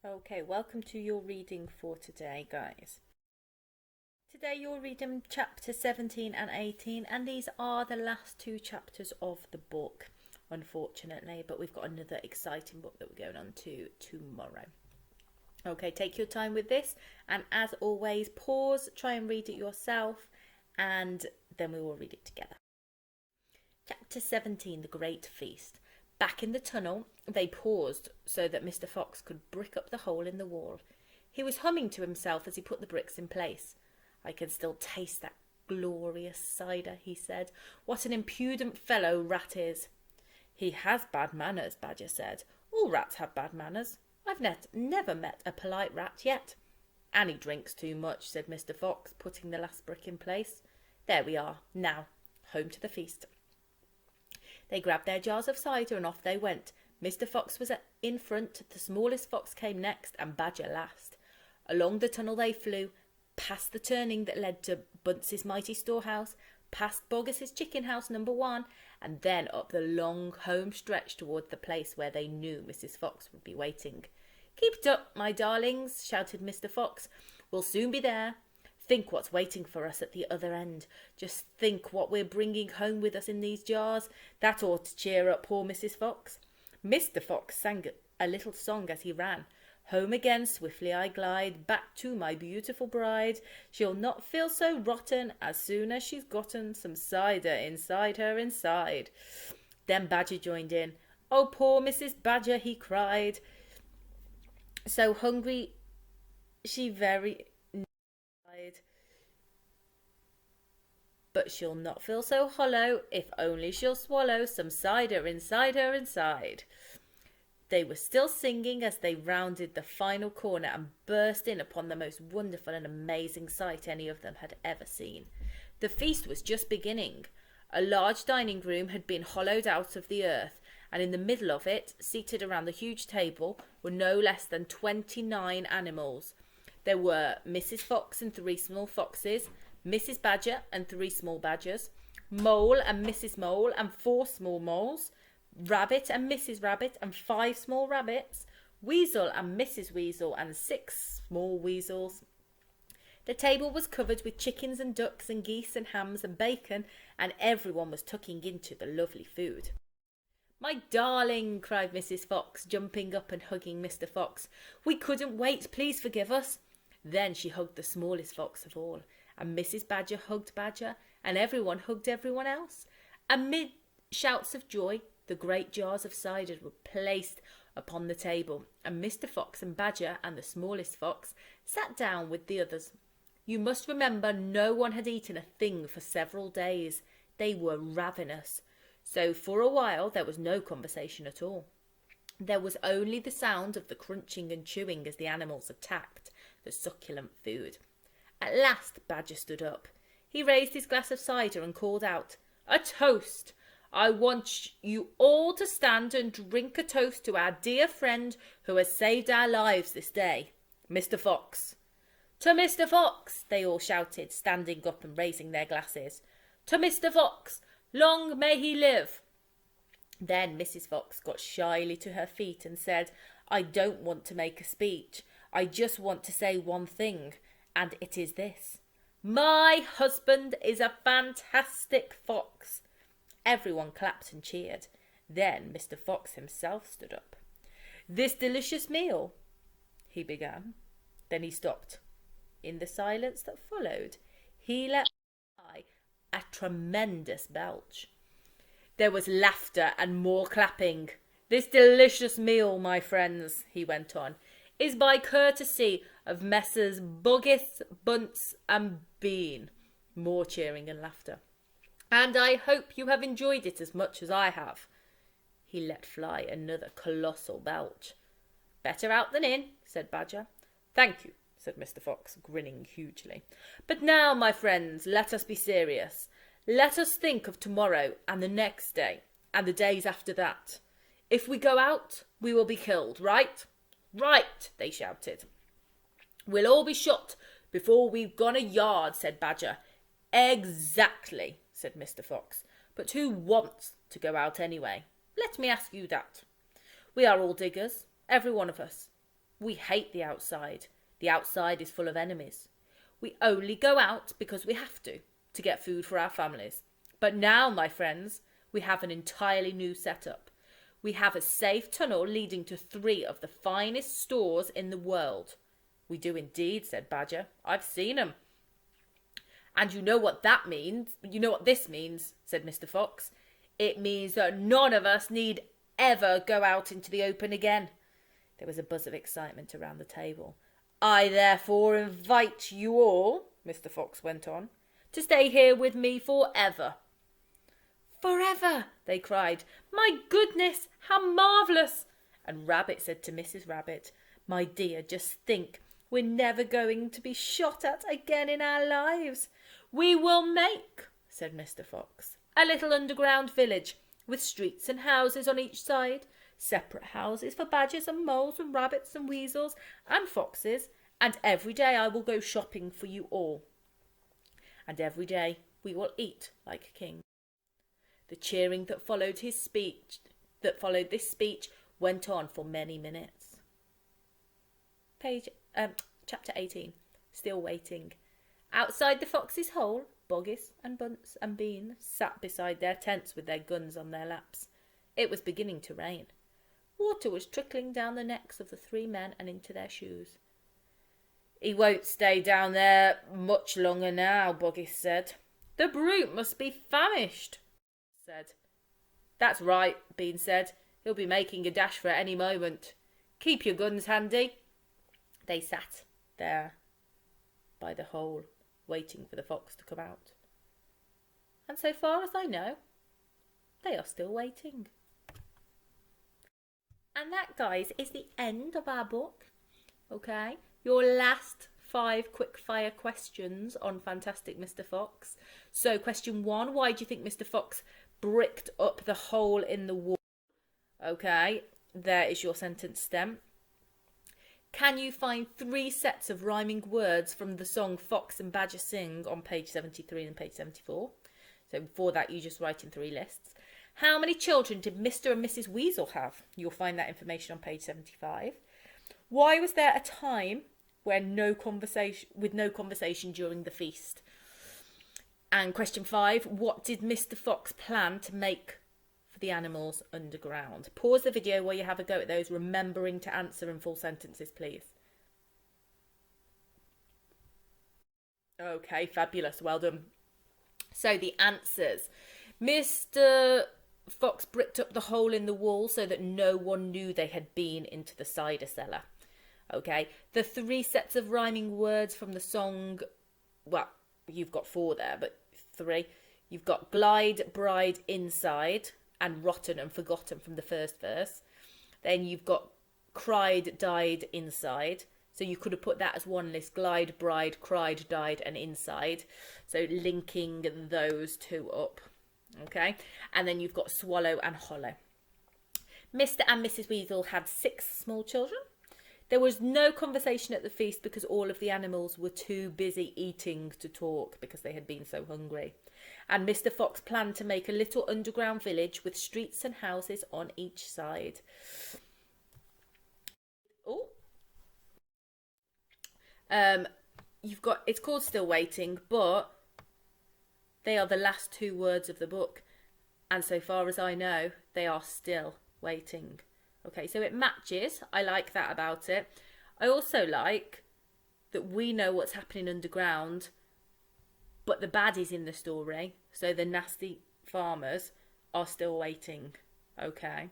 Okay, welcome to your reading for today, guys. Today you're reading chapter 17 and 18, and these are the last two chapters of the book, unfortunately, but we've got another exciting book that we're going on to tomorrow. Okay, take your time with this, and as always, pause, try and read it yourself, and then we will read it together. Chapter 17, The Great Feast. Back in the tunnel, they paused so that Mr. Fox could brick up the hole in the wall. He was humming to himself as he put the bricks in place. "I can still taste that glorious cider," he said. "What an impudent fellow Rat is." "He has bad manners," Badger said. "All rats have bad manners. I've never met a polite rat yet." "And he drinks too much," said Mr. Fox, putting the last brick in place. "There we are. Now, home to the feast." They grabbed their jars of cider and off they went. Mr. Fox was in front, the smallest fox came next, and Badger last. Along the tunnel they flew, past the turning that led to Bunce's mighty storehouse, past Boggis's chicken house number 1, and then up the long home stretch towards the place where they knew Mrs. Fox would be waiting. "Keep it up, my darlings," shouted Mr. Fox. "We'll soon be there. Think what's waiting for us at the other end. Just think what we're bringing home with us in these jars. That ought to cheer up poor Mrs. Fox." Mr. Fox sang a little song as he ran. "Home again swiftly I glide, back to my beautiful bride. She'll not feel so rotten as soon as she's gotten some cider inside her inside." Then Badger joined in. "Oh, poor Mrs. Badger," he cried. "So hungry she very died. But she'll not feel so hollow if only she'll swallow some cider inside her inside." They were still singing as they rounded the final corner and burst in upon the most wonderful and amazing sight any of them had ever seen. The feast was just beginning. A large dining room had been hollowed out of the earth, and in the middle of it, seated around the huge table, were no less than 29 animals. There were Mrs. Fox and 3 small foxes, Mrs. Badger and 3 small badgers, Mole and Mrs. Mole and 4 small moles, Rabbit and Mrs. Rabbit and 5 small rabbits, Weasel and Mrs. Weasel and 6 small weasels. The table was covered with chickens and ducks and geese and hams and bacon, and everyone was tucking into the lovely food. "My darling," cried Mrs. Fox, jumping up and hugging Mr. Fox. "We couldn't wait. Please forgive us." Then she hugged the smallest fox of all, and Mrs. Badger hugged Badger, and everyone hugged everyone else. Amid shouts of joy, the great jars of cider were placed upon the table, and Mr. Fox and Badger and the smallest fox sat down with the others. You must remember no one had eaten a thing for several days. They were ravenous. So for a while there was no conversation at all. There was only the sound of the crunching and chewing as the animals attacked the succulent food. At last Badger stood up. He raised his glass of cider and called out, "A toast! I want you all to stand and drink a toast to our dear friend who has saved our lives this day, Mr. Fox." "To Mr. Fox!" they all shouted, standing up and raising their glasses. "To Mr. Fox! Long may he live!" Then Mrs. Fox got shyly to her feet and said, "I don't want to make a speech. I just want to say one thing, and it is this. My husband is a fantastic fox." Everyone clapped and cheered. Then Mr. Fox himself stood up. "This delicious meal," he began. Then he stopped. In the silence that followed, he let fly a tremendous belch. There was laughter and more clapping. "This delicious meal, my friends," he went on, "is by courtesy of Messrs. Boggis, Bunce and Bean." More cheering and laughter. "And I hope you have enjoyed it as much as I have." He let fly another colossal belch. "Better out than in," said Badger. "Thank you," said Mr. Fox, grinning hugely. "But now, my friends, let us be serious. Let us think of tomorrow and the next day and the days after that. If we go out, we will be killed, right?" "Right," they shouted. "We'll all be shot before we've gone a yard," said Badger. "Exactly," said Mr. Fox. "But who wants to go out anyway? Let me ask you that. We are all diggers, every one of us. We hate the outside. The outside is full of enemies. We only go out because we have to get food for our families. But now, my friends, we have an entirely new setup. We have a safe tunnel leading to 3 of the finest stores in the world. We do indeed, said Badger. I've seen 'em. And you know what that means? You know what this means, said Mr. Fox. It means that none of us need ever go out into the open again. There was a buzz of excitement around the table. I therefore invite you all, Mr. Fox went on, to stay here with me forever. Forever, they cried. My goodness, how marvellous! And Rabbit said to Mrs. Rabbit, my dear, just think, we're never going to be shot at again in our lives. We will make, said Mr. Fox, a little underground village with streets and houses on each side, separate houses for badgers and moles and rabbits and weasels and foxes, and every day I will go shopping for you all. And every day we will eat like kings. The cheering that followed this speech went on for many minutes. Chapter 18. Still waiting. Outside the fox's hole, Boggis and Bunce and Bean sat beside their tents with their guns on their laps. It was beginning to rain. Water was trickling down the necks of the 3 men and into their shoes. He won't stay down there much longer now, Boggis said. The brute must be famished, said. That's right, Bean said. He'll be making a dash for it any moment. Keep your guns handy. They sat there by the hole, waiting for the fox to come out. And so far as I know, they are still waiting. And that, guys, is the end of our book. Okay? Your last 5 quickfire questions on Fantastic Mr. Fox. So, question 1, why do you think Mr. Fox bricked up the hole in the wall? Okay, there is your sentence stem. Can you find 3 sets of rhyming words from the song Fox and Badger Sing on page 73 and page 74? So for that, you just write in 3 lists. How many children did Mr. and Mrs. Weasel have? You'll find that information on page 75. Why was there a time where no conversation during the feast? And question 5, what did Mr. Fox plan to make for the animals underground? Pause the video while you have a go at those, remembering to answer in full sentences, please. Okay, fabulous, well done. So the answers. Mr. Fox bricked up the hole in the wall so that no one knew they had been into the cider cellar. Okay, the 3 sets of rhyming words from the song, well, you've got 4 there, but 3. You've got glide, bride, inside, and rotten and forgotten from the first verse. Then you've got cried, died, inside. So you could have put that as one list, glide, bride, cried, died, and inside. So linking those 2 up. Okay, and then you've got swallow and hollow. Mr. and Mrs. Weasel had 6 small children. There was no conversation at the feast because all of the animals were too busy eating to talk because they had been so hungry. And Mr. Fox planned to make a little underground village with streets and houses on each side. Oh. It's called Still Waiting, but they are the last 2 words of the book. And so far as I know, they are still waiting. Okay, so it matches. I like that about it. I also like that we know what's happening underground, but the baddies in the story, so the nasty farmers, are still waiting. Okay.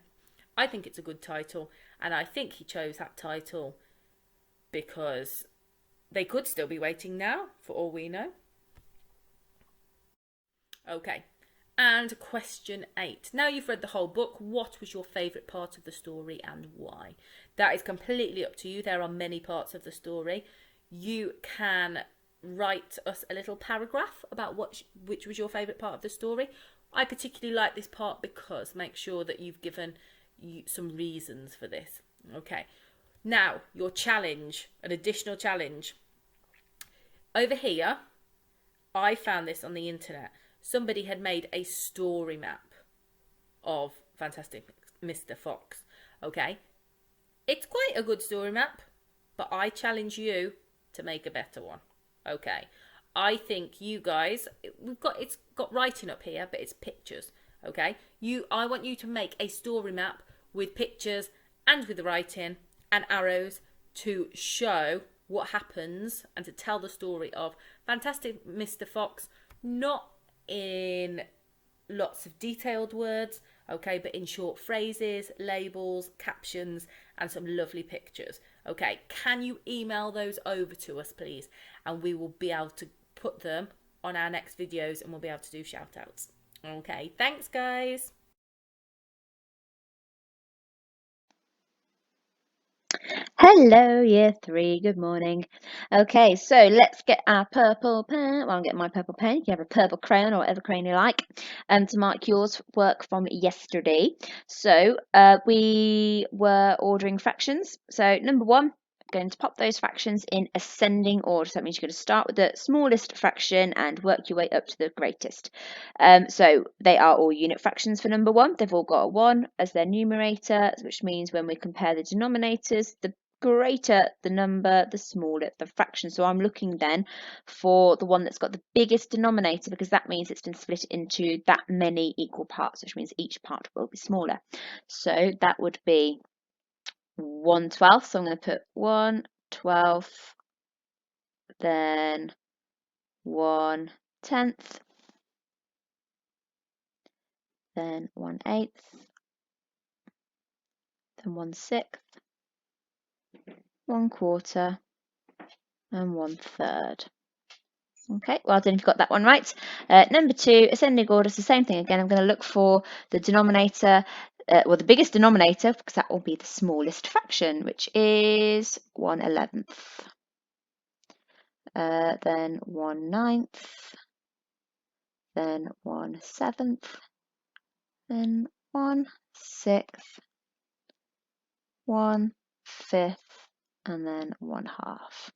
I think it's a good title, and I think he chose that title because they could still be waiting now, for all we know. Okay. And question 8. Now you've read the whole book, what was your favourite part of the story and why? That is completely up to you. There are many parts of the story. You can write us a little paragraph about which was your favourite part of the story. I particularly like this part because make sure that you've given some reasons for this. Okay. Now, your challenge, an additional challenge. Over here, I found this on the internet. Somebody had made a story map of Fantastic Mr. Fox. Okay. It's quite a good story map. but I challenge you to make a better one. Okay. I think you guys, it's got writing up here, but it's pictures. Okay. I want you to make a story map with pictures and with writing and arrows to show what happens and to tell the story of Fantastic Mr. Fox, not in lots of detailed words, okay, but in short phrases, labels, captions, and some lovely pictures. Okay, can you email those over to us, please? And we will be able to put them on our next videos and we'll be able to do shout outs. Okay, thanks, guys. Hello, year 3, good morning. Okay, so let's get our purple pen. Well, I'll get my purple pen. You can have a purple crayon or whatever crayon you like, to mark yours work from yesterday. So we were ordering fractions. So number 1, I'm going to pop those fractions in ascending order. So that means you're going to start with the smallest fraction and work your way up to the greatest. So they are all unit fractions for number 1. They've all got a 1 as their numerator, which means when we compare the denominators, the greater the number, the smaller the fraction. So I'm looking then for the one that's got the biggest denominator, because that means it's been split into that many equal parts, which means each part will be smaller. So that would be 1/12. So I'm going to put 1/12, then 1/10, then 1/8, then 1/6, 1/4, and 1/3. Okay, well done if you've got that one right. Number 2, ascending order is the same thing again. I'm going to look for the denominator, well, the biggest denominator, because that will be the smallest fraction, which is 1/11. Then 1/9, then 1/7, then 1/6, 1/5, and then 1/2.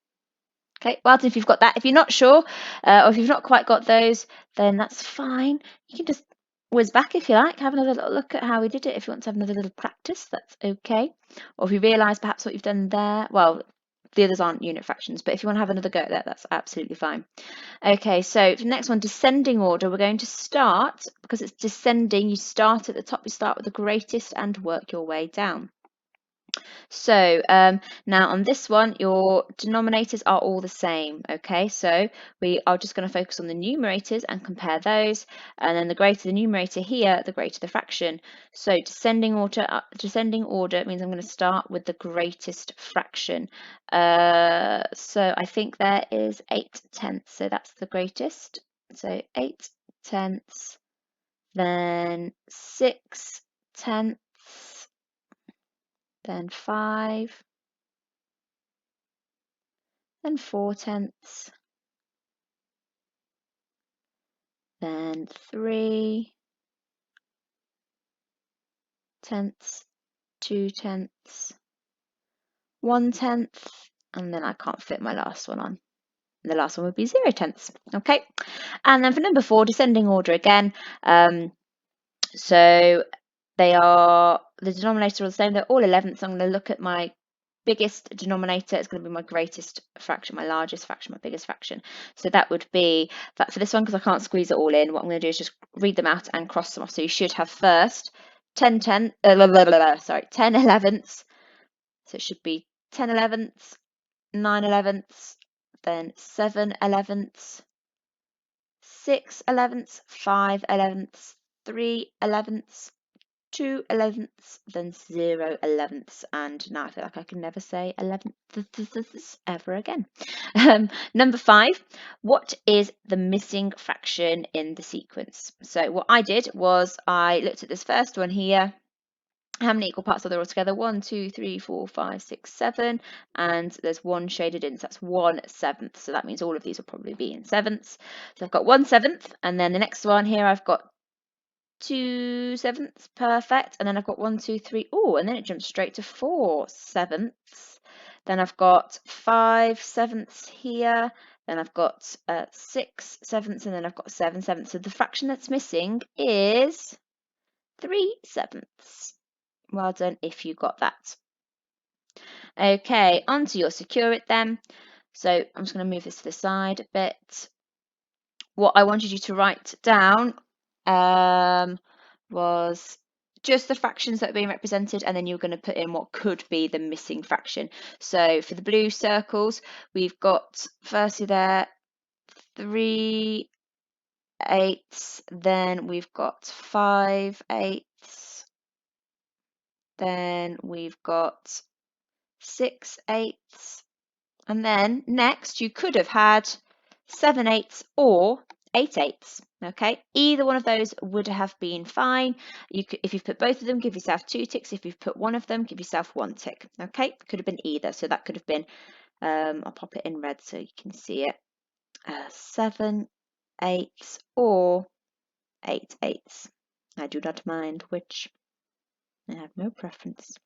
Okay, well done if you've got that. If you're not sure, or if you've not quite got those, then that's fine. You can just whiz back if you like, have another little look at how we did it. If you want to have another little practice, that's okay. Or if you realise perhaps what you've done there, well, the others aren't unit fractions, but if you want to have another go at that, that's absolutely fine. Okay, so for the next one, descending order, we're going to start, because it's descending, you start at the top, you start with the greatest and work your way down. So now on this one, your denominators are all the same. Okay, so we are just going to focus on the numerators and compare those. And then the greater the numerator here, the greater the fraction. So descending order means I'm going to start with the greatest fraction. So I think there is 8/10. So that's the greatest. So 8/10, then 6/10. Then 5, then 4/10, then 3/10, 2/10, 1/10, and then I can't fit my last one on. And the last one would be 0/10. Okay, and then for number 4, descending order again. So they are, the denominator are the same, they're all 11ths. So I'm going to look at my biggest denominator. It's going to be my greatest fraction, my largest fraction, my biggest fraction. So that would be, for this one, because I can't squeeze it all in, what I'm going to do is just read them out and cross them off. So you should have first 10 11ths. So it should be 10 11ths, 9 11ths, then 7 11ths, 6 11ths, 5 11ths, 3 11ths, 2 11ths, then 0 11ths, and now I feel like I can never say 11ths ever again. Number 5, what is the missing fraction in the sequence? So what I did was I looked at this first one here. How many equal parts are there altogether? 1, 2, 3, 4, 5, 6, 7, and there's 1 shaded in, so that's 1/7. So that means all of these will probably be in sevenths. So I've got 1/7, and then the next one here I've got 2/7, perfect, and then I've got 1, 2, 3, oh, and then it jumps straight to 4/7. Then I've got 5/7 here, then I've got 6/7, and then I've got 7/7. So the fraction that's missing is 3/7. Well done if you got that. Okay, onto your secure it then. So I'm just going to move this to the side a bit. What I wanted you to write down was just the fractions that are being represented, and then you're going to put in what could be the missing fraction. So for the blue circles, we've got firstly there 3/8, then we've got 5/8, then we've got 6/8, and then next you could have had 7/8 or 8/8. Okay, either one of those would have been fine. You could, if you've put both of them, give yourself 2 ticks. If you've put one of them, give yourself 1 tick. Okay, could have been either. So that could have been, I'll pop it in red so you can see it, 7/8 or 8/8. I do not mind which. I have no preference.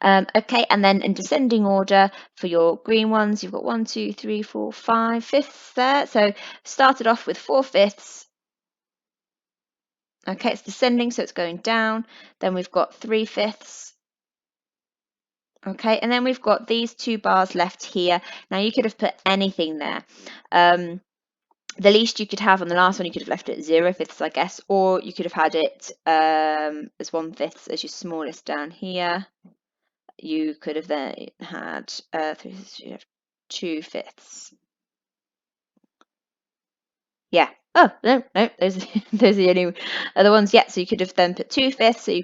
Okay, and then in descending order for your green ones, you've got 1, 2, 3, 4, 5 fifths there. So started off with 4/5. Okay, it's descending, so it's going down. Then we've got 3/5. Okay, and then we've got these 2 bars left here. Now you could have put anything there. The least you could have on the last one, you could have left it 0/5, I guess, or you could have had it as 1/5 as your smallest down here. You could have then had 2/5. Yeah. Oh, no, those those are the only other ones. Yeah, so you could have then put 2/5. So you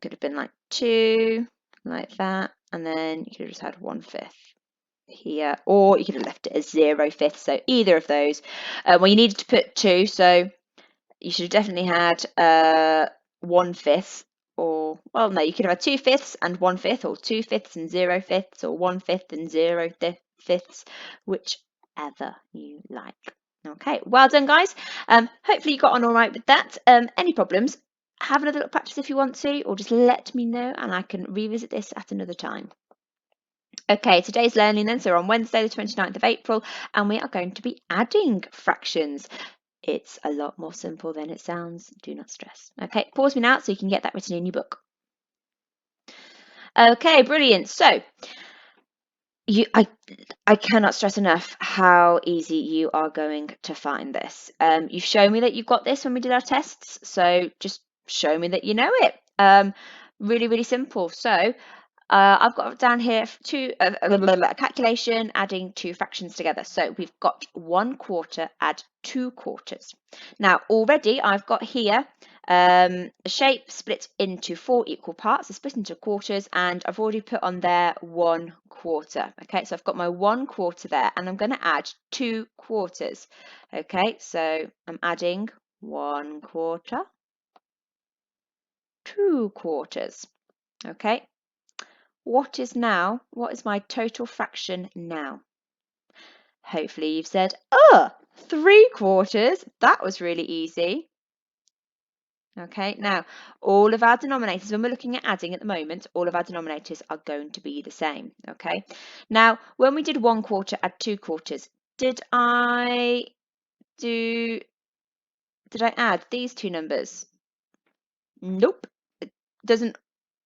could have been like 2, like that, and then you could have just had 1/5 here, or you could have left it as 0/5. So either of those. Well, you needed to put 2, so you should have definitely had 1/5, or well, no, you could have had 2/5 and 1/5, or 2/5 and 0/5, or 1/5 and 0/5, whichever you like. Okay, well done, guys. Hopefully you got on all right with that. Any problems? Have another little practice if you want to, or just let me know and I can revisit this at another time. Okay, today's learning then, so we're on Wednesday the 29th of April, and we are going to be adding fractions. It's a lot more simple than it sounds. Do not stress. Okay, pause me now so you can get that written in your book. Okay, brilliant. So, I cannot stress enough how easy you are going to find this. You've shown me that you've got this when we did our tests, so just show me that you know it. Really, really simple. So, I've got down here a calculation adding 2 fractions together. So we've got 1/4 add 2/4. Now already I've got here a shape split into 4 equal parts, so split into quarters, and I've already put on there 1/4. Okay, so I've got my 1/4 there, and I'm going to add 2/4. Okay, so I'm adding 1/4, 2/4. Okay. What is my total fraction now? Hopefully you've said, 3/4. That was really easy. Okay, now all of our denominators, when we're looking at adding at the moment, all of our denominators are going to be the same. Okay, now when we did 1/4 add 2/4, did I add these 2 numbers? Nope. It doesn't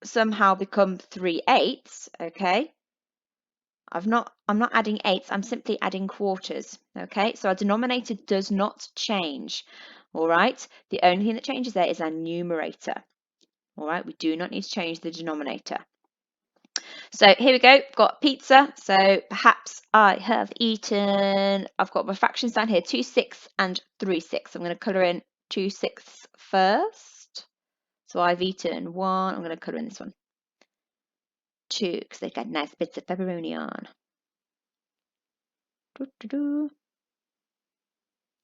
somehow become 3/8. Okay. I'm not adding eighths, I'm simply adding quarters. Okay, so our denominator does not change. All right, the only thing that changes there is our numerator. All right, we do not need to change the denominator. So here we go, got pizza. So perhaps I have eaten, I've got my fractions down here, 2/6 and 3/6. I'm going to colour in 2/6 first. So I've eaten 1, I'm going to colour in this one. 2, because they've got nice bits of pepperoni on.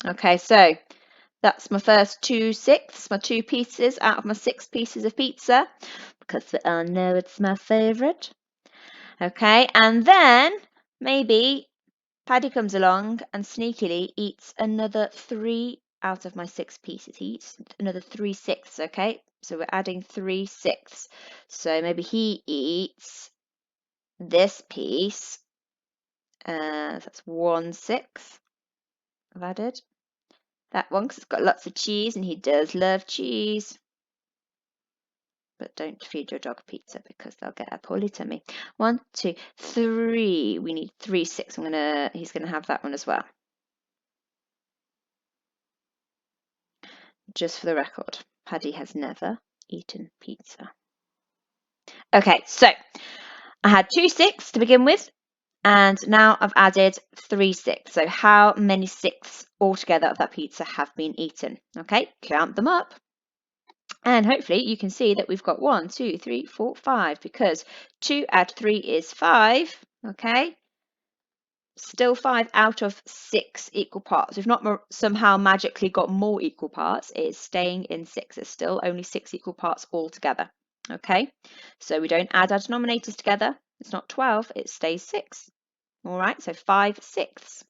Okay, so that's my first 2/6, my 2 pieces out of my 6 pieces of pizza, because I know it's my favourite. Okay, and then maybe Paddy comes along and sneakily eats another 3 out of my 6 pieces. He eats another 3/6, okay? So we're adding 3/6. So maybe he eats this piece, that's 1/6 I've added. That one, because it's got lots of cheese, and he does love cheese. but don't feed your dog pizza because they'll get a poorly tummy. 1, 2, 3. We need 3, 6. He's gonna have that one as well. Just for the record, Paddy has never eaten pizza. Okay, so I had 2 6 to begin with, and now I've added 3 6. So how many 6 altogether of that pizza have been eaten? Okay, count them up. And hopefully you can see that we've got 1, 2, 3, 4, 5, because 2 add 3 is 5. Okay, still 5 out of 6 equal parts. We've not somehow magically got more equal parts. It is staying in 6. It's still only 6 equal parts altogether. Okay, so we don't add our denominators together. It's not 12, it stays 6. All right, so 5 6.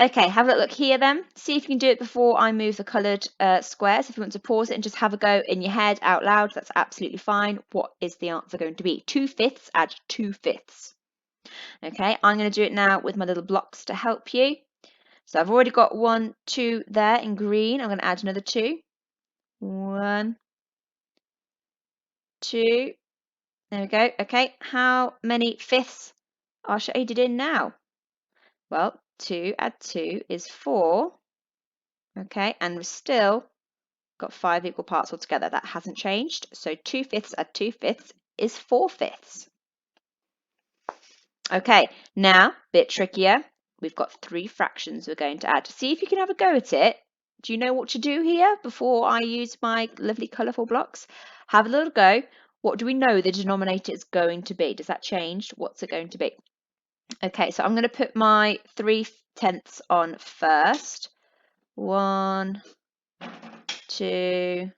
Okay, have a look here then. See if you can do it before I move the coloured squares. If you want to pause it and just have a go in your head out loud, that's absolutely fine. What is the answer going to be? 2/5 add 2/5. Okay, I'm going to do it now with my little blocks to help you. So I've already got 1, 2 there in green. I'm going to add another 2. 1, 2. There we go. Okay, how many fifths are shaded in now? Well, 2 add 2 is 4. Okay, and we've still got 5 equal parts altogether. That hasn't changed. So 2/5 add 2/5 is 4/5. Okay, now, bit trickier. We've got 3 fractions we're going to add. See if you can have a go at it. Do you know what to do here before I use my lovely colourful blocks? Have a little go. What do we know the denominator is going to be? Does that change? What's it going to be? Okay, so I'm going to put my 3/10 on first. 1, 2,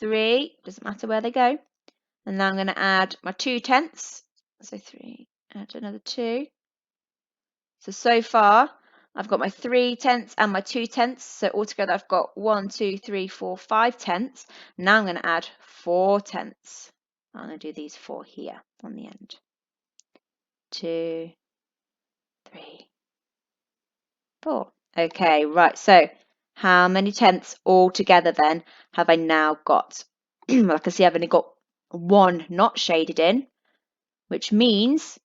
3. Doesn't matter where they go. And now I'm going to add my 2/10. So 3, add another 2. So far, I've got my 3/10 and my 2/10. So altogether, I've got 1, 2, 3, 4, 5/10. Now I'm going to add 4/10. I'm going to do these 4 here on the end. 2, 3, 4. Okay, right. So how many tenths altogether then have I now got? Well, I can see I've only got 1 not shaded in, which means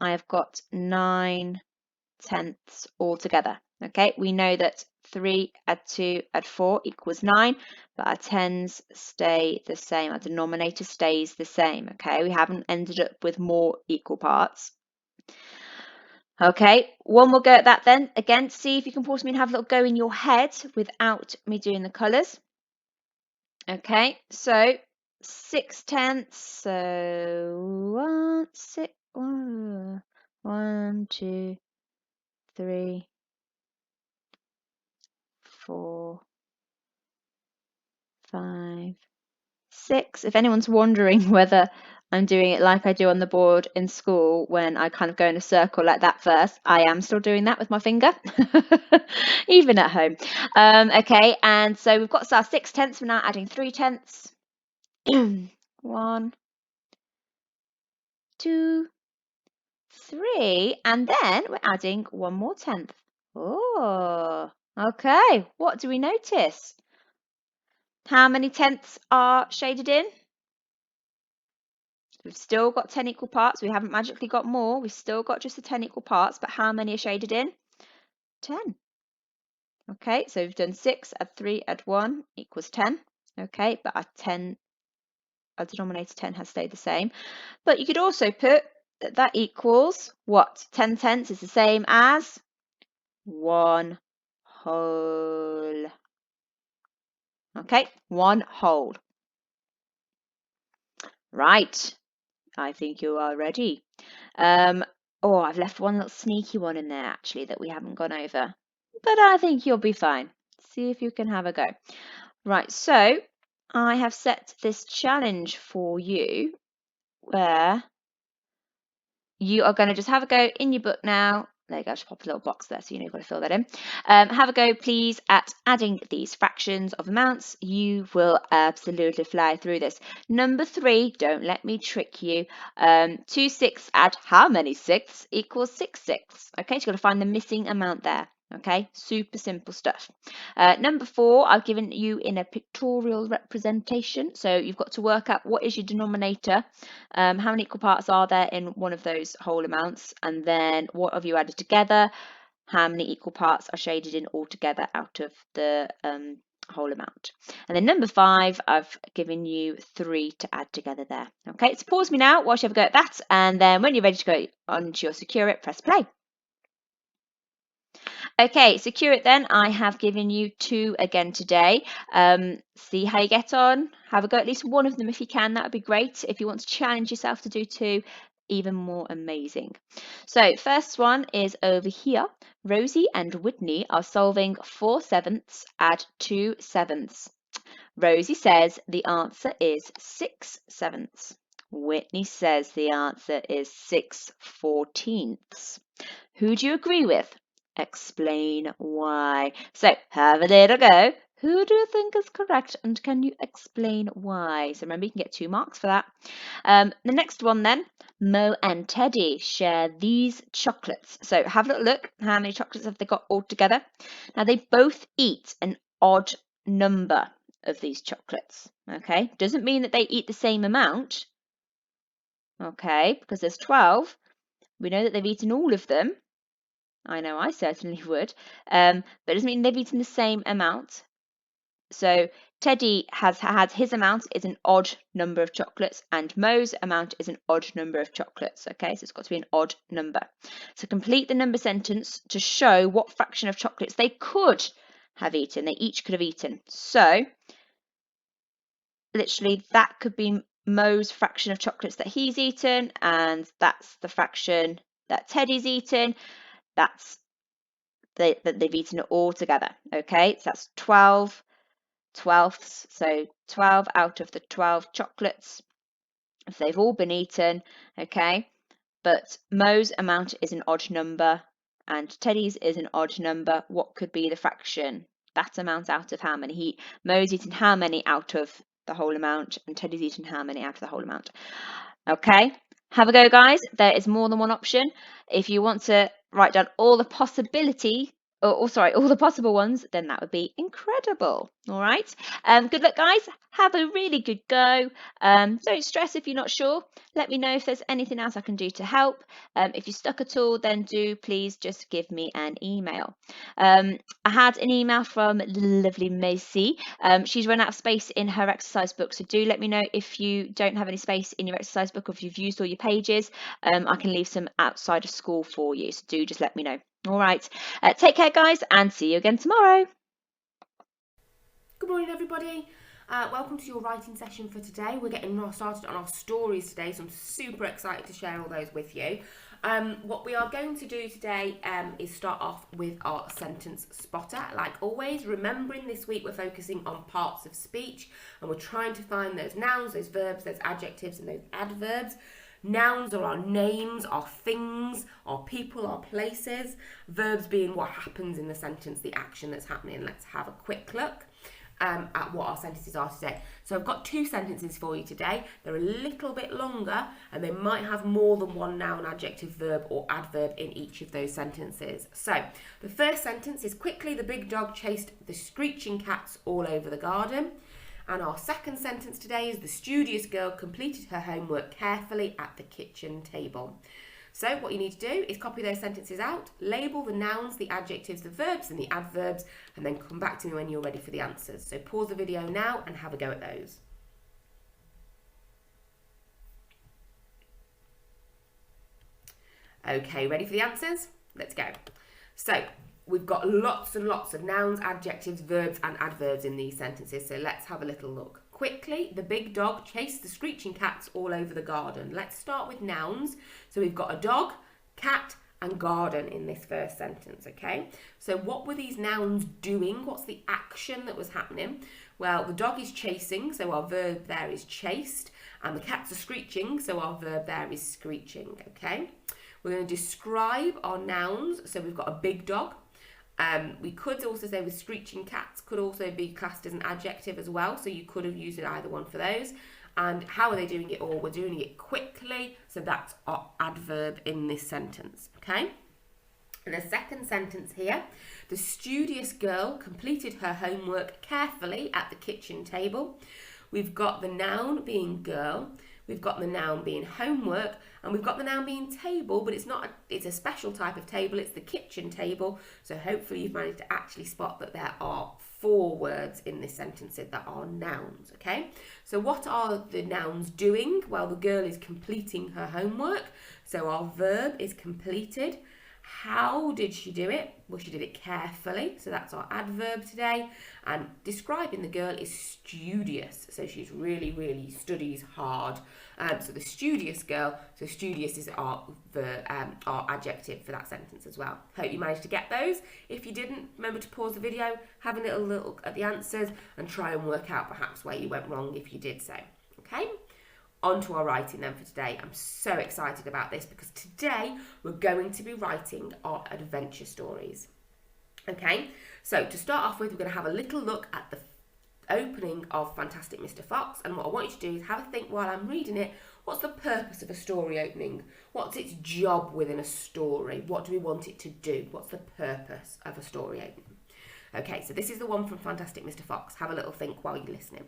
I have got 9 tenths altogether. Okay, we know that 3 add 2 add 4 equals 9, but our tens stay the same. Our denominator stays the same. Okay, we haven't ended up with more equal parts. Okay, one more go at that then. Again, see if you can pause me and have a little go in your head without me doing the colours. Okay, so 6/10. So 1, 2, 3, 4, 5, 6. If anyone's wondering whether I'm doing it like I do on the board in school when I kind of go in a circle like that first, I am still doing that with my finger, even at home. Okay, and so we've got our 6/10. We're now adding 3/10. 1, 2, 3, and then we're adding 1 more tenth. Oh, okay. What do we notice? How many tenths are shaded in? We've still got 10 equal parts. We haven't magically got more. We've still got just the 10 equal parts, but how many are shaded in? 10. Okay, so we've done 6, add 3, add 1 equals 10. Okay, but our denominator 10 has stayed the same. But you could also put that equals what? 10 tenths is the same as 1 whole. Okay, 1 whole. Right, I think you are ready. Oh, I've left one little sneaky one in there actually that we haven't gone over, but I think you'll be fine. See if you can have a go. Right, so I have set this challenge for you where you are going to just have a go in your book now. There you go, just pop a little box there so you know you've got to fill that in. Have a go, please, at adding these fractions of amounts. You will absolutely fly through this. Number 3, don't let me trick you. 2 6 add how many 6 equals 6 6. Okay, so you've got to find the missing amount there. Okay, super simple stuff. Number 4, I've given you in a pictorial representation. So you've got to work out what is your denominator, how many equal parts are there in one of those whole amounts, and then what have you added together, how many equal parts are shaded in altogether out of the whole amount. And then number 5, I've given you 3 to add together there. Okay, so pause me now whilst you have a go at that, and then when you're ready to go onto your Secure It, press play. Okay, Secure It then. I have given you 2 again today. See how you get on. Have a go at least one of them if you can. That would be great. If you want to challenge yourself to do 2, even more amazing. So first one is over here. Rosie and Whitney are solving 4/7 add 2/7. Rosie says the answer is 6/7. Whitney says the answer is 6/14. Who do you agree with? Explain why. So have a little go. Who do you think is correct, and can you explain why? So remember, you can get 2 marks for that. The next one then, Mo and Teddy share these chocolates. So have a little look. How many chocolates have they got all together? Now they both eat an odd number of these chocolates. Okay, doesn't mean that they eat the same amount. Okay, because there's 12. We know that they've eaten all of them. I know I certainly would. But it doesn't mean they've eaten the same amount. So Teddy has had his amount is an odd number of chocolates, and Mo's amount is an odd number of chocolates. Okay, so it's got to be an odd number. So complete the number sentence to show what fraction of chocolates they could have eaten. They each could have eaten. So literally that could be Mo's fraction of chocolates that he's eaten, and that's the fraction that Teddy's eaten. That's that they've eaten it all together. Okay, so that's 12 twelfths. So 12 out of the 12 chocolates, if they've all been eaten. Okay, but Mo's amount is an odd number and Teddy's is an odd number. What could be the fraction? That amount out of how many? Mo's eaten how many out of the whole amount, and Teddy's eaten how many out of the whole amount? Okay, have a go, guys. There is more than one option. If you want to write down all the possibility, all the possible ones, then that would be incredible. All right. Good luck, guys. Have a really good go. Don't stress if you're not sure. Let me know if there's anything else I can do to help. If you're stuck at all, then do please just give me an email. I had an email from lovely Macy. She's run out of space in her exercise book, so do let me know if you don't have any space in your exercise book or if you've used all your pages. I can leave some outside of school for you, so do just let me know. All right, take care, guys, and see you again tomorrow. Good morning, everybody. Welcome to your writing session for today. We're getting started on our stories today, so I'm super excited to share all those with you. What we are going to do today is start off with our sentence spotter. Like always, remembering this week we're focusing on parts of speech, and we're trying to find those nouns, those verbs, those adjectives, and those adverbs. Nouns are our names, our things, our people, our places. Verbs being what happens in the sentence, the action that's happening. Let's have a quick look at what our sentences are today. So I've got 2 sentences for you today. They're a little bit longer and they might have more than one noun, adjective, verb or adverb in each of those sentences. So the first sentence is, quickly the big dog chased the screeching cats all over the garden. And our second sentence today is, the studious girl completed her homework carefully at the kitchen table. So what you need to do is copy those sentences out, label the nouns, the adjectives, the verbs and the adverbs, and then come back to me when you're ready for the answers. So pause the video now and have a go at those. Okay, ready for the answers? Let's go. So we've got lots and lots of nouns, adjectives, verbs and adverbs in these sentences. So let's have a little look. Quickly, the big dog chased the screeching cats all over the garden. Let's start with nouns. So we've got a dog, cat and garden in this first sentence, okay? So what were these nouns doing? What's the action that was happening? Well, the dog is chasing, so our verb there is chased, and the cats are screeching, so our verb there is screeching, okay? We're going to describe our nouns. So we've got a big dog. We could also say with screeching cats could also be classed as an adjective as well. So you could have used either one for those. And how are they doing it all? We're doing it quickly. So that's our adverb in this sentence. Okay. And the second sentence here, the studious girl completed her homework carefully at the kitchen table. We've got the noun being girl, we've got the noun being homework, and we've got the noun being table, but it's a special type of table, it's the kitchen table. So hopefully you've managed to actually spot that there are 4 words in this sentence that are nouns, okay? So what are the nouns doing? Well, the girl is completing her homework, so our verb is completed. How did she do it? Well, she did it carefully, so that's our adverb today. And describing the girl is studious, so she's really studies hard. So the studious girl, so studious is our adjective for that sentence as well. Hope you managed to get those. If you didn't, remember to pause the video, have a little look at the answers and try and work out perhaps where you went wrong if you did so. Okay? On to our writing then for today. I'm so excited about this because today we're going to be writing our adventure stories. Okay, so to start off with, we're going to have a little look at the opening of Fantastic Mr. Fox, and what I want you to do is have a think while I'm reading it. What's the purpose of a story opening? What's its job within a story? What do we want it to do? What's the purpose of a story opening? Okay, so this is the one from Fantastic Mr. Fox. Have a little think while you're listening.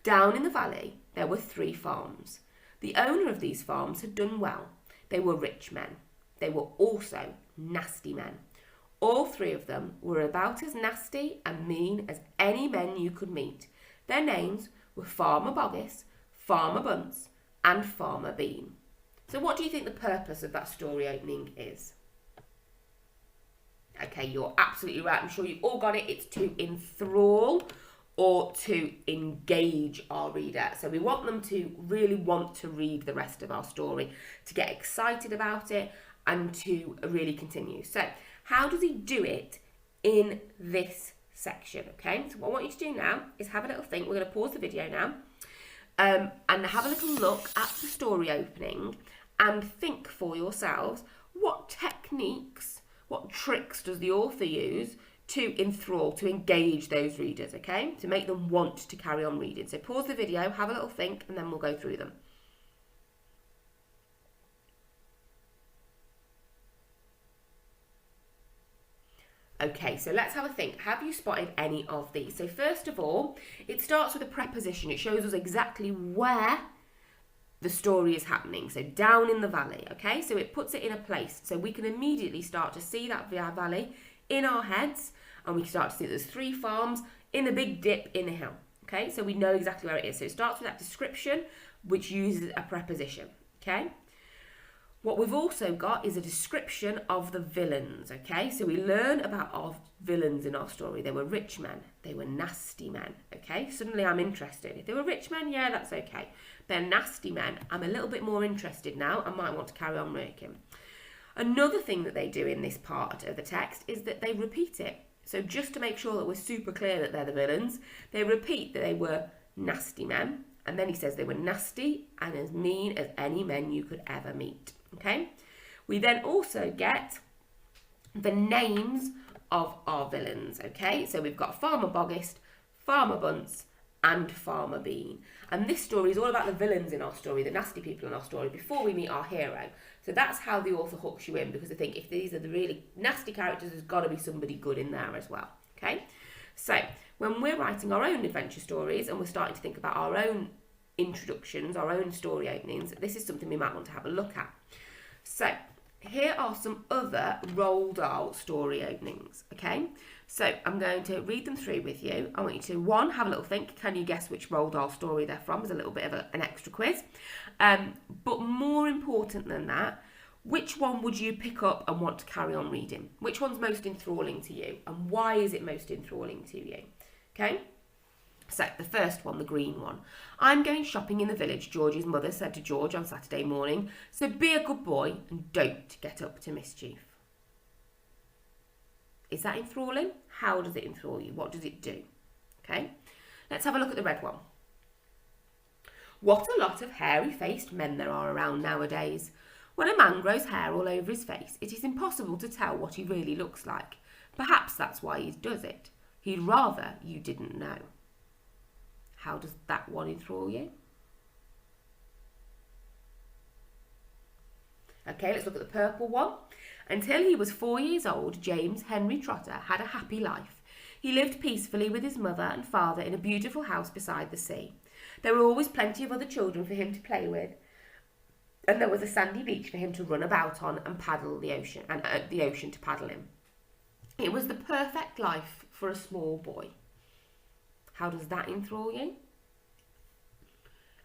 Down in the valley, there were 3 farms. The owner of these farms had done well. They were rich men. They were also nasty men. All 3 of them were about as nasty and mean as any men you could meet. Their names were Farmer Boggis, Farmer Bunce, and Farmer Bean. So what do you think the purpose of that story opening is? Okay, you're absolutely right. I'm sure you all got it. It's to enthrall or to engage our reader. So we want them to really want to read the rest of our story, to get excited about it and to really continue. So how does he do it in this section? Okay, so what I want you to do now is have a little think. We're going to pause the video now and have a little look at the story opening and think for yourselves, what techniques, what tricks does the author use to enthrall, to engage those readers, okay? To make them want to carry on reading. So pause the video, have a little think, and then we'll go through them. Okay, so let's have a think. Have you spotted any of these? So first of all, it starts with a preposition. It shows us exactly where the story is happening. So down in the valley, okay? So it puts it in a place. So we can immediately start to see that valley in our heads, and we can start to see there's 3 farms in a big dip in a hill. Okay, so we know exactly where it is. So it starts with that description, which uses a preposition. Okay. What we've also got is a description of the villains. Okay, so we learn about our villains in our story. They were rich men. They were nasty men. Okay, suddenly I'm interested. If they were rich men, yeah, that's okay. They're nasty men. I'm a little bit more interested now. I might want to carry on working. Another thing that they do in this part of the text is that they repeat it. So just to make sure that we're super clear that they're the villains, they repeat that they were nasty men. And then he says they were nasty and as mean as any men you could ever meet. Okay. We then also get the names of our villains. Okay. So we've got Farmer Boggist, Farmer Bunce, and Farmer Bean. And this story is all about the villains in our story, the nasty people in our story, before we meet our hero. So that's how the author hooks you in, because they think if these are the really nasty characters, there's got to be somebody good in there as well. Okay. So when we're writing our own adventure stories and we're starting to think about our own introductions, our own story openings, this is something we might want to have a look at. So here are some other Roald Dahl story openings. Okay. So I'm going to read them through with you. I want you to, 1, have a little think. Can you guess which Roald Dahl story they're from? There's a little bit of an extra quiz. But more important than that, which one would you pick up and want to carry on reading? Which one's most enthralling to you? And why is it most enthralling to you? Okay? So the first one, the green one. I'm going shopping in the village, George's mother said to George on Saturday morning. So be a good boy and don't get up to mischief. Is that enthralling? How does it enthrall you? What does it do? Okay, let's have a look at the red one. What a lot of hairy-faced men there are around nowadays. When a man grows hair all over his face, it is impossible to tell what he really looks like. Perhaps that's why he does it. He'd rather you didn't know. How does that one enthrall you? Okay, let's look at the purple one. Until he was 4 years old, James Henry Trotter had a happy life. He lived peacefully with his mother and father in a beautiful house beside the sea. There were always plenty of other children for him to play with, and there was a sandy beach for him to run about on and paddle the ocean, and the ocean to paddle in. It was the perfect life for a small boy. How does that enthrall you?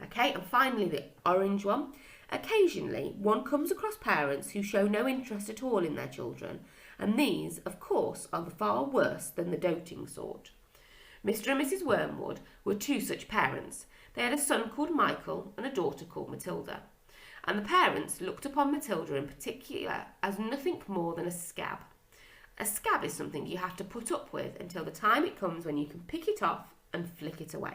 Okay, and finally the orange one. Occasionally, one comes across parents who show no interest at all in their children, and these, of course, are far worse than the doting sort. Mr. and Mrs. Wormwood were two such parents. They had a son called Michael and a daughter called Matilda. And the parents looked upon Matilda in particular as nothing more than a scab. A scab is something you have to put up with until the time it comes when you can pick it off and flick it away.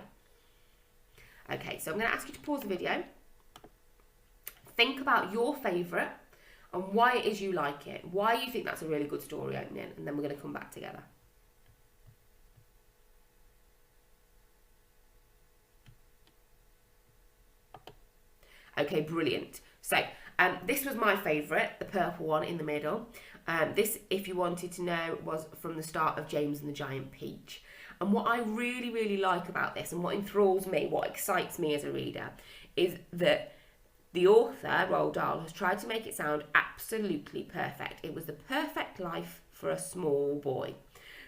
Okay, so I'm going to ask you to pause the video. Think about your favourite and why it is you like it, why you think that's a really good story opening, and then we're going to come back together. Okay, brilliant. So this was my favourite, the purple one in the middle. This, if you wanted to know, was from the start of James and the Giant Peach. And what I really, really like about this, and what enthralls me, what excites me as a reader, is that the author, Roald Dahl, has tried to make it sound absolutely perfect. It was the perfect life for a small boy.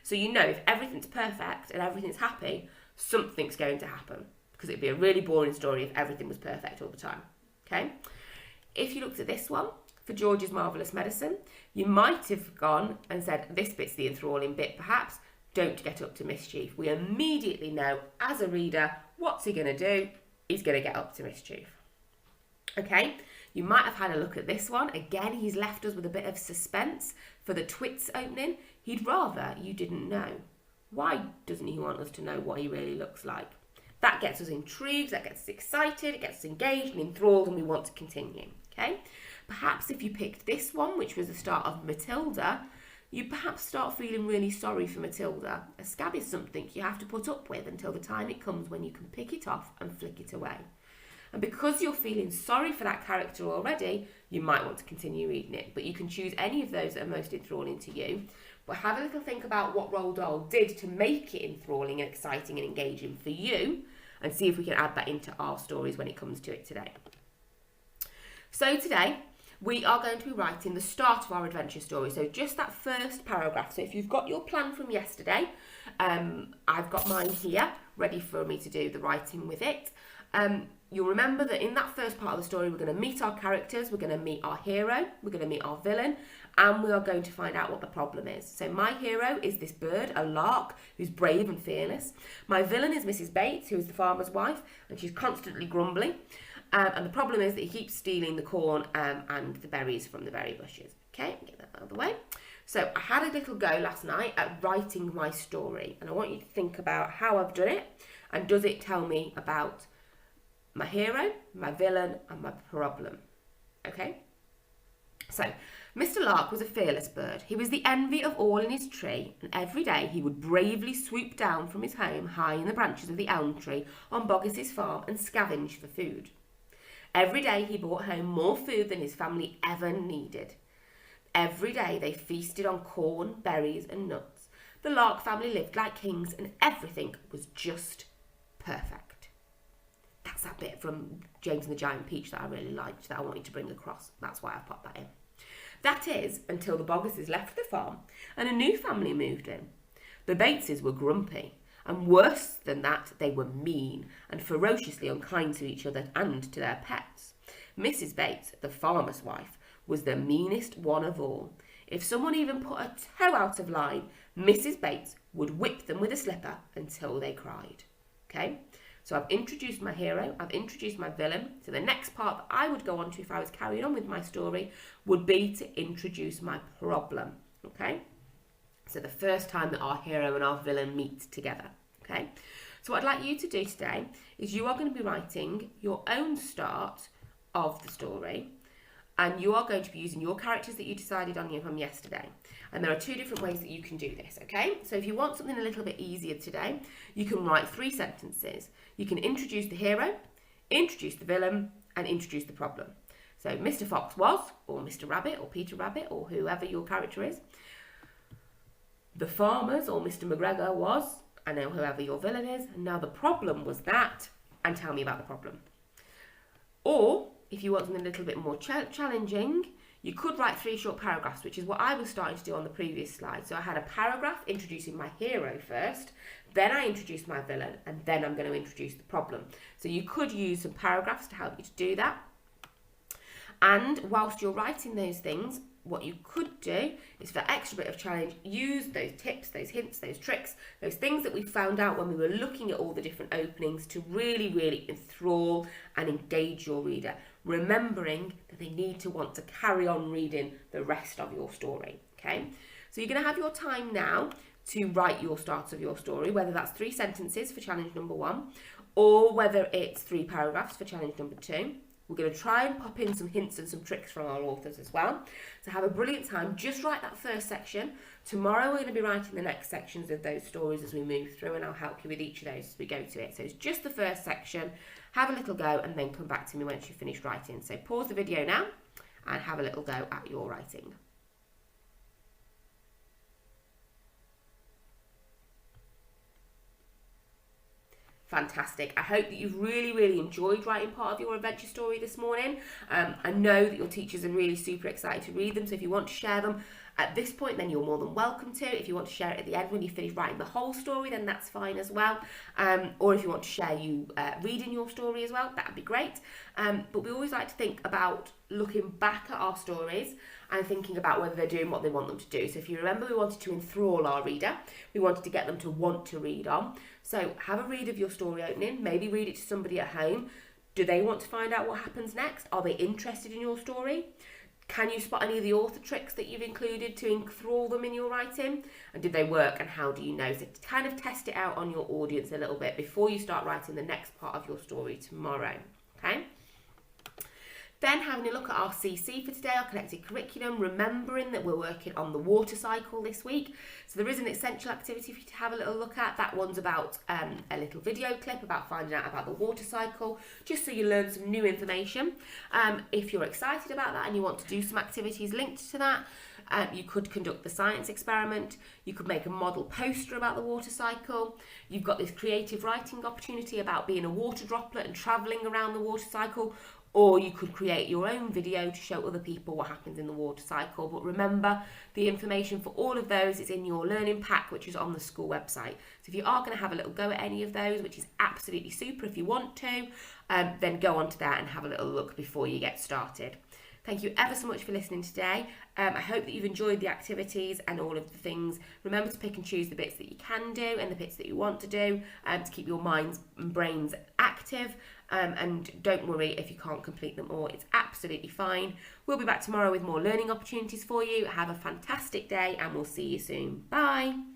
So you know, if everything's perfect and everything's happy, something's going to happen. Because it'd be a really boring story if everything was perfect all the time. Okay? If you looked at this one, for George's Marvellous Medicine, you might have gone and said, this bit's the enthralling bit perhaps, don't get up to mischief. We immediately know, as a reader, what's he going to do? He's going to get up to mischief. Okay, you might have had a look at this one. Again, he's left us with a bit of suspense for the twits opening. He'd rather you didn't know. Why doesn't he want us to know what he really looks like? That gets us intrigued, that gets us excited, it gets us engaged and enthralled, and we want to continue. Okay, perhaps if you picked this one, which was the start of Matilda, you perhaps start feeling really sorry for Matilda. A scab is something you have to put up with until the time it comes when you can pick it off and flick it away. And because you're feeling sorry for that character already, you might want to continue reading it. But you can choose any of those that are most enthralling to you. But have a little think about what Roald Dahl did to make it enthralling and exciting and engaging for you, and see if we can add that into our stories when it comes to it today. So today, we are going to be writing the start of our adventure story. So just that first paragraph. So if you've got your plan from yesterday, I've got mine here, ready for me to do the writing with it. You'll remember that in that first part of the story, we're going to meet our characters, we're going to meet our hero, we're going to meet our villain, and we are going to find out what the problem is. So my hero is this bird, a lark, who's brave and fearless. My villain is Mrs. Bates, who is the farmer's wife, and she's constantly grumbling. And the problem is that he keeps stealing the corn and the berries from the berry bushes. Okay, get that out of the way. So I had a little go last night at writing my story, and I want you to think about how I've done it, and does it tell me about my hero, my villain, and my problem. Okay? So, Mr. Lark was a fearless bird. He was the envy of all in his tree, and every day he would bravely swoop down from his home high in the branches of the elm tree on Boggis's farm and scavenge for food. Every day he brought home more food than his family ever needed. Every day they feasted on corn, berries, and nuts. The Lark family lived like kings, and everything was just perfect. That's that bit from James and the Giant Peach that I really liked, that I wanted to bring across. That's why I popped that in. That is, until the Boggises left the farm and a new family moved in. The Bateses were grumpy, and worse than that, they were mean and ferociously unkind to each other and to their pets. Mrs. Bates, the farmer's wife, was the meanest one of all. If someone even put a toe out of line, Mrs. Bates would whip them with a slipper until they cried. Okay? So I've introduced my hero, I've introduced my villain. So the next part that I would go on to if I was carrying on with my story would be to introduce my problem, okay? So the first time that our hero and our villain meet together, okay? So what I'd like you to do today is you are going to be writing your own start of the story, and you are going to be using your characters that you decided on from yesterday. And there are two different ways that you can do this, okay? So if you want something a little bit easier today, you can write 3 sentences. You can introduce the hero, introduce the villain, and introduce the problem. So Mr. Fox was, or Mr. Rabbit, or Peter Rabbit, or whoever your character is. The farmers, or Mr. McGregor was, and then whoever your villain is. And now the problem was that, and tell me about the problem. Or, if you want something a little bit more challenging, you could write 3 short paragraphs, which is what I was starting to do on the previous slide. So I had a paragraph introducing my hero first, then I introduced my villain, and then I'm going to introduce the problem. So you could use some paragraphs to help you to do that. And whilst you're writing those things, what you could do is, for extra bit of challenge, use those tips, those hints, those tricks, those things that we found out when we were looking at all the different openings to really, really enthrall and engage your reader, remembering that they need to want to carry on reading the rest of your story, okay? So you're going to have your time now to write your start of your story, whether that's 3 sentences for challenge number 1, or whether it's 3 paragraphs for challenge number 2. We're going to try and pop in some hints and some tricks from our authors as well. So have a brilliant time. Just write that first section. Tomorrow we're going to be writing the next sections of those stories as we move through, and I'll help you with each of those as we go to it. So it's just the first section. Have a little go and then come back to me once you've finished writing. So pause the video now and have a little go at your writing. Fantastic. I hope that you've really, really enjoyed writing part of your adventure story this morning. I know that your teachers are really super excited to read them, so if you want to share them at this point, then you're more than welcome to. If you want to share it at the end when you finish writing the whole story, then that's fine as well. Or if you want to share you reading your story as well, that would be great. But we always like to think about looking back at our stories and thinking about whether they're doing what they want them to do. So if you remember, we wanted to enthrall our reader. We wanted to get them to want to read on. So have a read of your story opening, maybe read it to somebody at home. Do they want to find out what happens next? Are they interested in your story? Can you spot any of the author tricks that you've included to enthrall them in your writing? And did they work, and how do you know? So kind of test it out on your audience a little bit before you start writing the next part of your story tomorrow, okay? Then having a look at our CC for today, our Eclectic Curriculum, remembering that we're working on the water cycle this week. So there is an essential activity for you to have a little look at. That one's about a little video clip about finding out about the water cycle, just so you learn some new information. If you're excited about that and you want to do some activities linked to that, you could conduct the science experiment. You could make a model poster about the water cycle. You've got this creative writing opportunity about being a water droplet and travelling around the water cycle. Or you could create your own video to show other people what happens in the water cycle. But remember, the information for all of those is in your learning pack, which is on the school website. So if you are going to have a little go at any of those, which is absolutely super if you want to, then go on to that and have a little look before you get started. Thank you ever so much for listening today. I hope that you've enjoyed the activities and all of the things. Remember to pick and choose the bits that you can do and the bits that you want to do to keep your minds and brains active. And don't worry if you can't complete them all. It's absolutely fine. We'll be back tomorrow with more learning opportunities for you. Have a fantastic day and we'll see you soon. Bye.